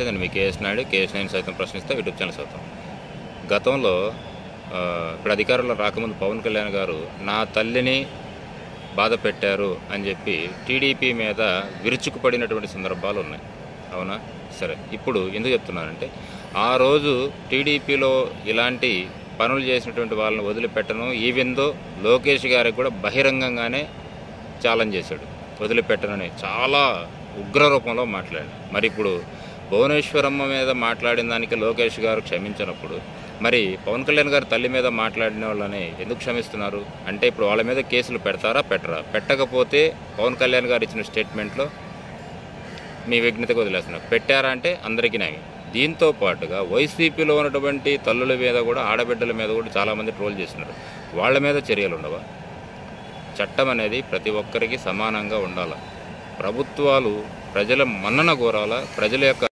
నేను మీ KS Naidu, KS Naidu సైతం ప్రశ్నిస్తా, యూట్యూబ్ ఛానల్ సైతం. గతంలో ఇప్పుడు అధికారంలో రాకముందు పవన్ కళ్యాణ్ గారు నా తల్లిని బాధ పెట్టారు అని చెప్పి టీడీపీ మీద విరుచుకుపడినటువంటి సందర్భాలు ఉన్నాయి. అవునా? సరే, ఇప్పుడు ఎందుకు చెప్తున్నానంటే, ఆ రోజు టీడీపీలో ఇలాంటి పనులు చేసినటువంటి వాళ్ళని వదిలిపెట్టను, ఈవెందో లోకేష్ గారికి కూడా బహిరంగంగానే ఛాలెంజ్ చేశాడు, వదిలిపెట్టనని చాలా ఉగ్ర రూపంలో మాట్లాడాడు. మరి ఇప్పుడు భువనేశ్వరమ్మ మీద మాట్లాడిన దానికి లోకేష్ గారు క్షమించినప్పుడు, మరి పవన్ కళ్యాణ్ గారు తల్లి మీద మాట్లాడిన వాళ్ళని ఎందుకు క్షమిస్తున్నారు? అంటే ఇప్పుడు వాళ్ళ మీద కేసులు పెడతారా పెట్టరా? పెట్టకపోతే పవన్ కళ్యాణ్ గారు ఇచ్చిన స్టేట్మెంట్లో మీ విఘ్నతకు వదిలేస్తున్నారు, పెట్టారా అంటే అందరికీ న్యాయం. దీంతో పాటుగా వైసీపీలో ఉన్నటువంటి తల్లుల మీద కూడా, ఆడబిడ్డల మీద కూడా చాలామంది ట్రోల్ చేస్తున్నారు. వాళ్ళ మీద చర్యలు ఉండవా? చట్టం అనేది ప్రతి ఒక్కరికి సమానంగా ఉండాలి. ప్రభుత్వాలు ప్రజల మన్నన కోరాలా, ప్రజల యొక్క